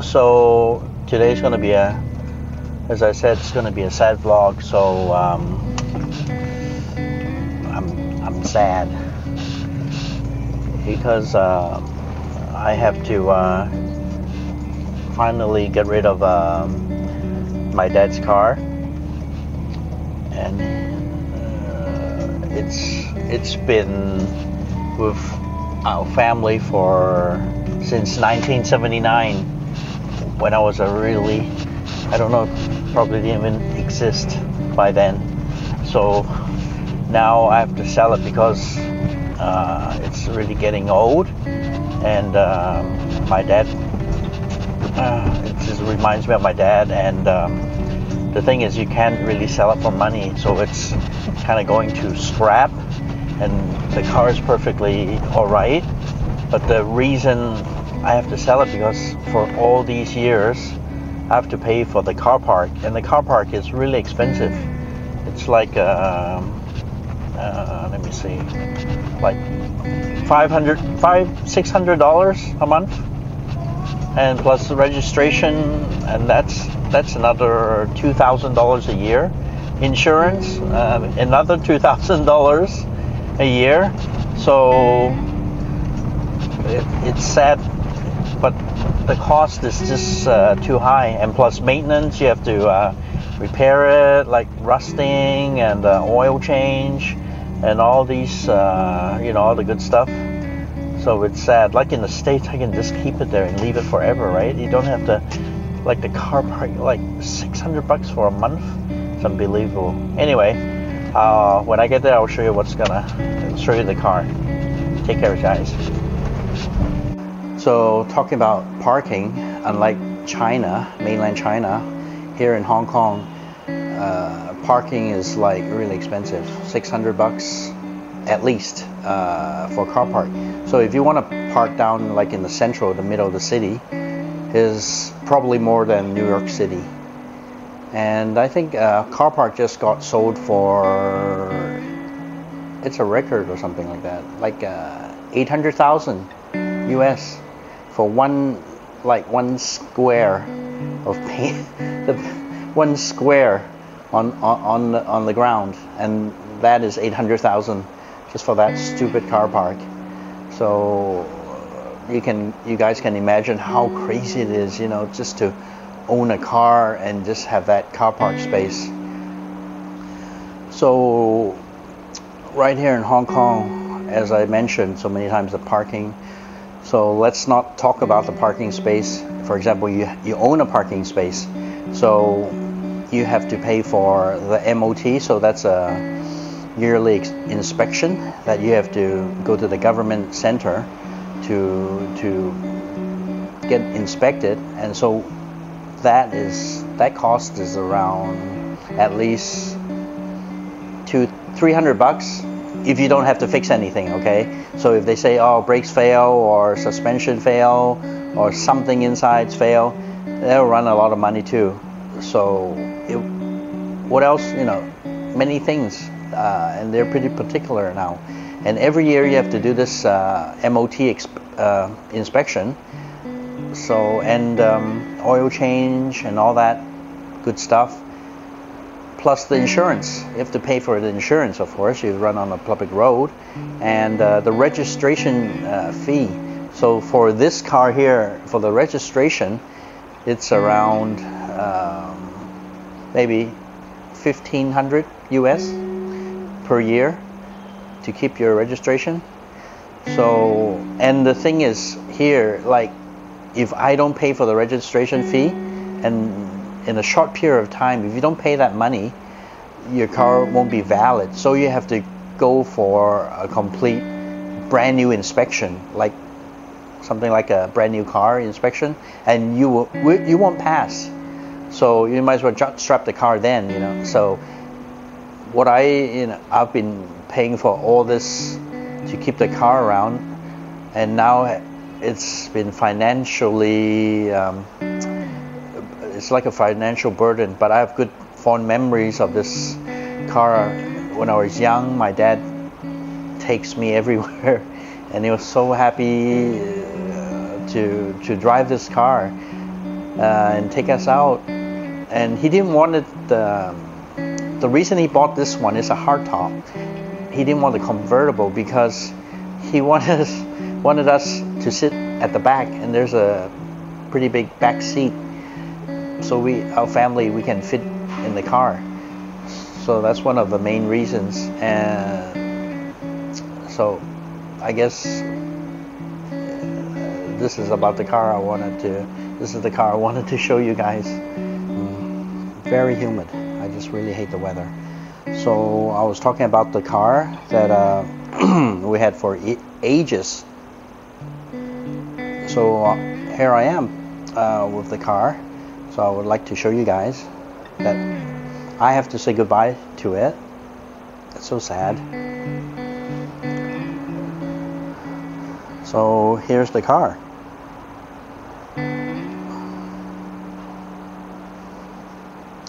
So today's gonna be as I said, it's gonna be a sad vlog. So I'm sad because I have to finally get rid of my dad's car, and it's been with our family since 1979, when I was I don't know, probably didn't even exist by then. So now I have to sell it because it's really getting old, and my dad, it just reminds me of my dad, and the thing is, you can't really sell it for money, so it's kind of going to scrap, and the car is perfectly alright, but the reason I have to sell it because for all these years I have to pay for the car park, and the car park is really expensive. It's like let me see, like $600 a month, and plus the registration, and that's another $2,000 a year. Insurance, another $2,000 a year. So it's sad, but the cost is just too high, and plus maintenance, you have to repair it, like rusting and oil change and all these all the good stuff. So it's sad. Like in the States, I can just keep it there and leave it forever, right? You don't have to, like the car park, like $600 for a month. It's unbelievable. Anyway, when I get there, I'll show you show you the car. Take care, guys. So talking about parking, unlike China, mainland China, here in Hong Kong, parking is like really expensive. $600 at least for car park. So if you want to park down like in the middle of the city, is probably more than New York City. And I think car park just got sold for, it's a record or something like that, like 800,000 US for one square of paint, one square on the ground, and that is 800,000 just for that stupid car park. So you guys can imagine how crazy it is, just to own a car and just have that car park space. So right here in Hong Kong, as I mentioned so many times, the parking. So let's not talk about the parking space. For example, you own a parking space, so you have to pay for the MOT. So that's a yearly inspection that you have to go to the government center to get inspected, and so that cost is around at least $300 if you don't have to fix anything, okay? So if they say, oh, brakes fail or suspension fail or something insides fail, they'll run a lot of money too. So what else, many things, and they're pretty particular now. And every year you have to do this MOT inspection. So, and oil change and all that good stuff. Plus the insurance. You have to pay for the insurance, of course. You run on a public road. And the registration fee. So for this car here, for the registration, it's around maybe $1,500 US per year to keep your registration. So, and the thing is here, like, if I don't pay for the registration fee, and in a short period of time, if you don't pay that money, your car won't be valid. So you have to go for a complete brand new inspection, like something like a brand new car inspection, and you won't pass. So you might as well strap the car then, So what I've been paying for all this to keep the car around, and now it's been financially, it's like a financial burden, but I have good fond memories of this car. When I was young, my dad takes me everywhere, and he was so happy to drive this car. and take us out. And he didn't want it. The reason he bought this one is a hardtop. He didn't want the convertible because he wanted us to sit at the back, and there's a pretty big back seat, so our family, we can fit in the car. So that's one of the main reasons. And so I guess this is about the car I wanted to show you guys. Very humid. I just really hate the weather. So I was talking about the car that we had for ages. So here I am with the car. So I would like to show you guys that I have to say goodbye to it. It's so sad. So here's the car.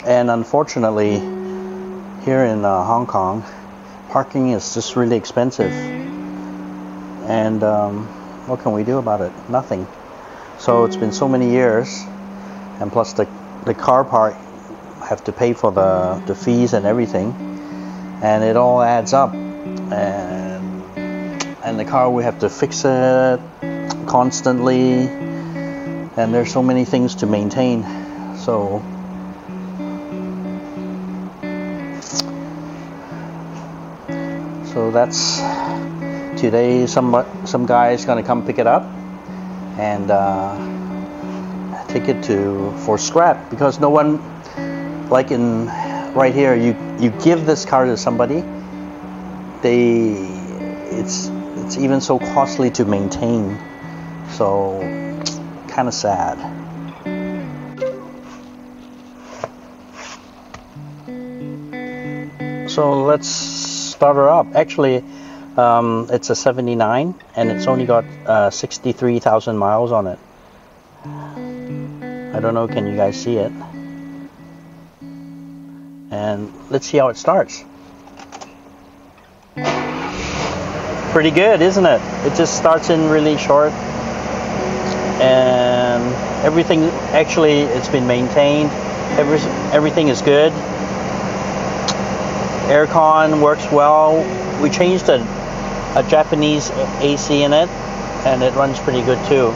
And unfortunately, here in Hong Kong, parking is just really expensive. And what can we do about it? Nothing. So it's been so many years, and plus the car park have to pay for the fees and everything, and it all adds up. And the car, we have to fix it constantly, and there's so many things to maintain. So that's today. Some guy's gonna come pick it up and take it for scrap, because no one, like in right here, you give this car to somebody, it's even so costly to maintain, so kind of sad. So let's start her up. Actually, it's a 79, and it's only got 63,000 miles on it. I don't know, can you guys see it? And let's see how it starts. Pretty good, isn't it? It just starts in really short, and everything, actually, it's been maintained. Everything is good. Aircon works well. We changed a Japanese AC in it, and it runs pretty good too.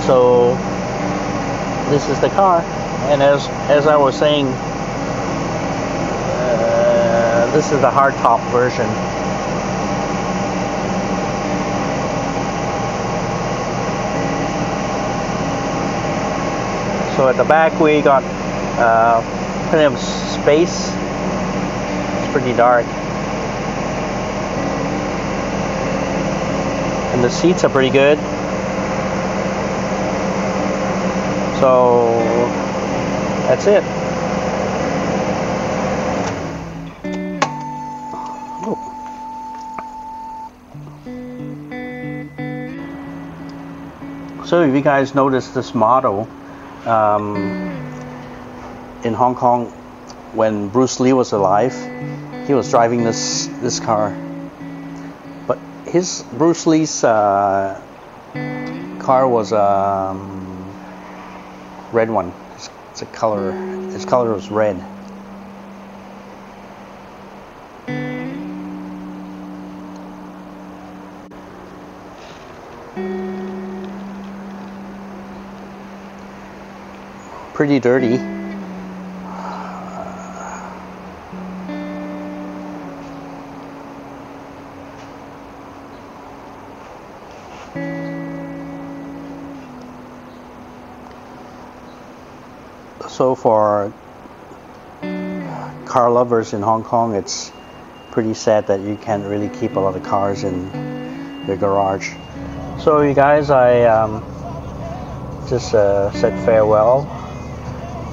So this is the car, and as I was saying, this is the hardtop version. So at the back we got plenty of space. It's pretty dark, and the seats are pretty good. So that's it. Oh. So if you guys noticed this model, in Hong Kong, when Bruce Lee was alive, he was driving this car. But Bruce Lee's car was red one. His color was red. Pretty dirty. So for car lovers in Hong Kong, it's pretty sad that you can't really keep a lot of cars in your garage. So you guys, I just said farewell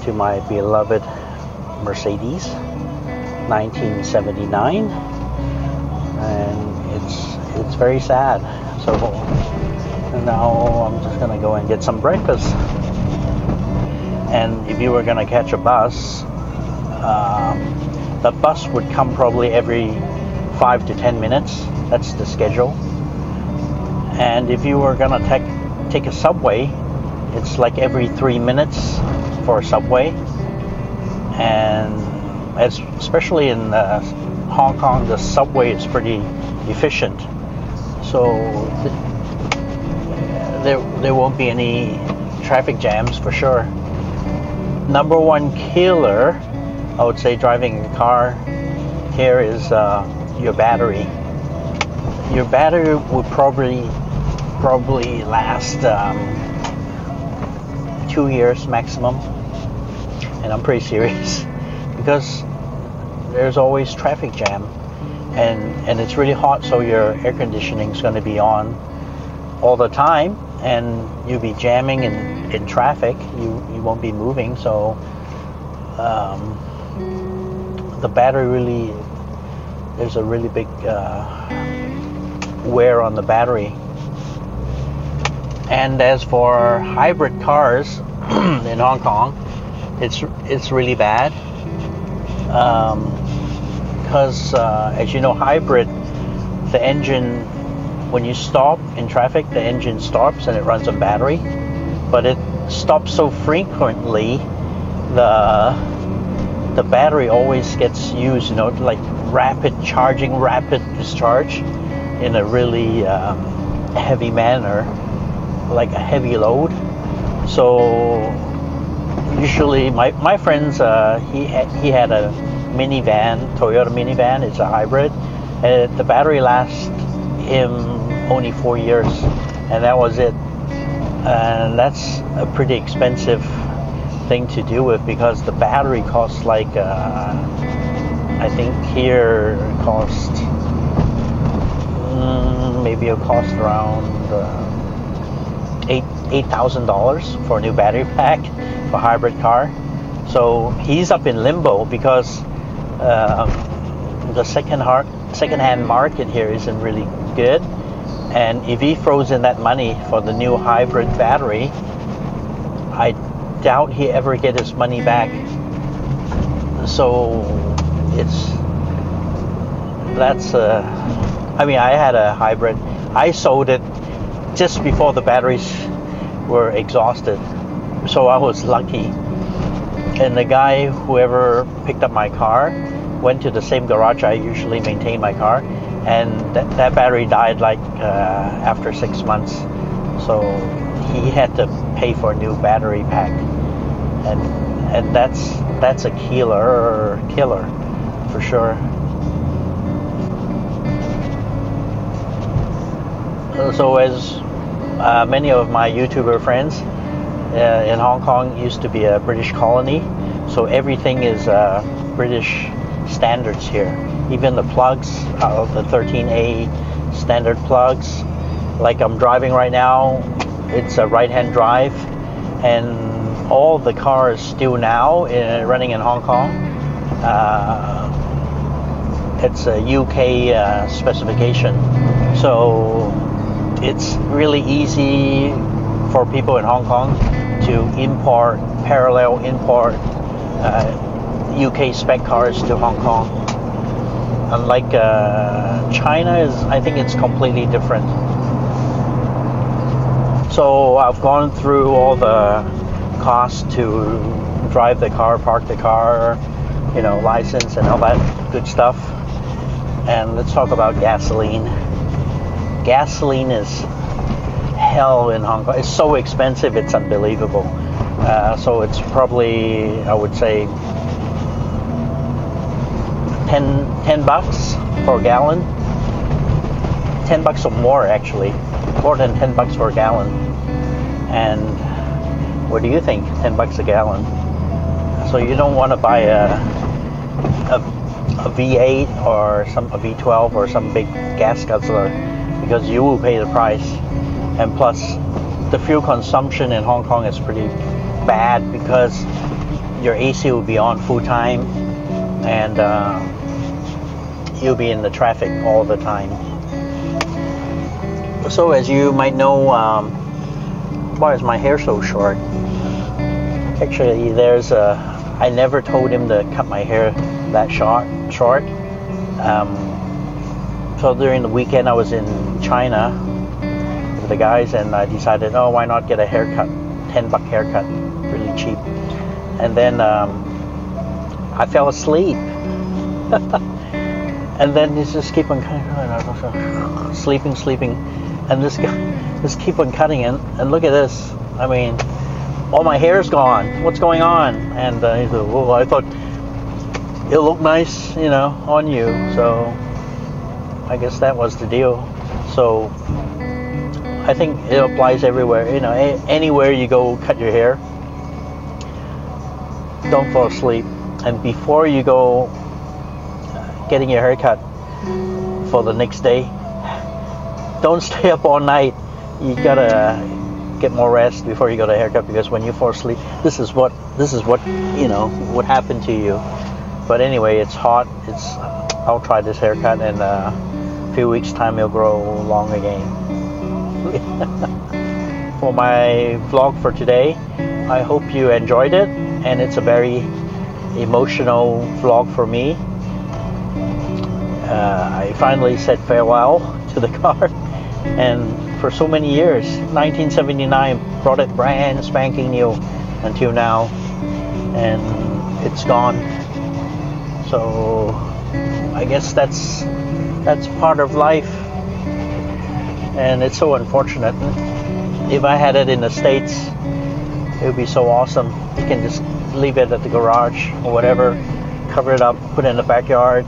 to my beloved Mercedes 1979, and it's very sad. So now I'm just gonna go and get some breakfast. And if you were gonna catch a bus, the bus would come probably every 5 to 10 minutes. That's the schedule. And if you were gonna take a subway, it's like every 3 minutes for a subway, and especially in Hong Kong, the subway is pretty efficient, so there won't be any traffic jams for sure. Number one killer, I would say, driving a car here is your battery. Your battery would probably last 2 years maximum, and I'm pretty serious, because there's always traffic jam, and it's really hot, so your air conditioning is going to be on all the time, and you'll be jamming in traffic. You won't be moving, so the battery really, there's a really big wear on the battery. And as for hybrid cars in Hong Kong, it's really bad, because as you know, hybrid, the engine, when you stop in traffic, the engine stops and it runs on battery, but it stops so frequently, the battery always gets used, like rapid charging, rapid discharge in a really heavy manner, like a heavy load. So usually my friends, he had a minivan, Toyota minivan. It's a hybrid, and the battery lasts him only 4 years, and that was it. And that's a pretty expensive thing to deal with, because the battery costs like I think here it cost maybe it'll cost around $8,000 for a new battery pack for a hybrid car. So he's up in limbo, because the second-hand market here isn't really good, and if he throws in that money for the new hybrid battery, I doubt he ever get his money back. So I mean, I had a hybrid. I sold it just before the batteries were exhausted, so I was lucky. And the guy, whoever picked up my car, went to the same garage I usually maintain my car, and that battery died like after 6 months. So he had to pay for a new battery pack, and that's a killer for sure. So as many of my YouTuber friends in Hong Kong used to be a British colony, so everything is British standards here. Even the plugs, the 13A standard plugs, like I'm driving right now, it's a right-hand drive, and all the cars still now running in Hong Kong, it's a UK specification. So it's really easy for people in Hong Kong to parallel import UK spec cars to Hong Kong. Unlike China, I think it's completely different. So I've gone through all the costs to drive the car, park the car, license and all that good stuff. And let's talk about gasoline. Gasoline is hell in Hong Kong. It's so expensive, it's unbelievable. So it's probably, I would say, 10 bucks for a gallon. 10 bucks or more, actually. More than 10 bucks for a gallon. And what do you think? 10 bucks a gallon. So you don't want to buy a V8 or a V12 or some big gas guzzler, because you will pay the price. And plus, the fuel consumption in Hong Kong is pretty bad, because your AC will be on full time, and you'll be in the traffic all the time. So as you might know, why is my hair so short? Actually, I never told him to cut my hair that short. So during the weekend I was in China, to the guys, and I decided, oh, why not get a haircut, $10 haircut, really cheap. And then I fell asleep. And then he just keep on sleeping, and this guy just keep on cutting it. And look at this. I mean, all my hair's gone. What's going on? And he said, well, I thought it'll look nice, you know, on you. So I guess that was the deal. So I think it applies everywhere. You know, anywhere you go, cut your hair. Don't fall asleep. And before you go getting your haircut for the next day, don't stay up all night. You gotta get more rest before you go to a haircut, because when you fall asleep, this is what you know would happen to you. But anyway, it's hot. I'll try this haircut, and a few weeks time it'll grow long again. For my vlog for today, I hope you enjoyed it, and it's a very emotional vlog for me. I finally said farewell to the car, and for so many years, 1979, brought it brand spanking new until now, and it's gone. So I guess that's part of life, and it's so unfortunate. If I had it in the States, it would be so awesome. You can just leave it at the garage or whatever, cover it up, put it in the backyard,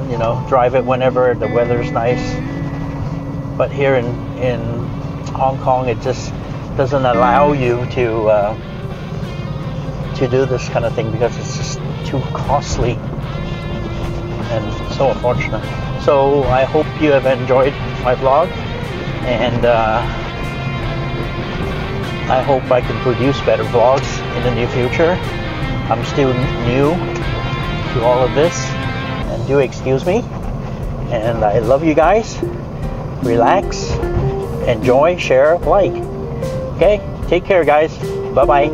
you know, drive it whenever the weather's nice. But here in Hong Kong, it just doesn't allow you to do this kind of thing, because it's just too costly and so unfortunate. So I hope you have enjoyed my vlog, and I hope I can produce better vlogs in the near future. I'm still new to all of this, and do excuse me. And I love you guys. Relax, enjoy, share, like. Okay, take care, guys. Bye-bye.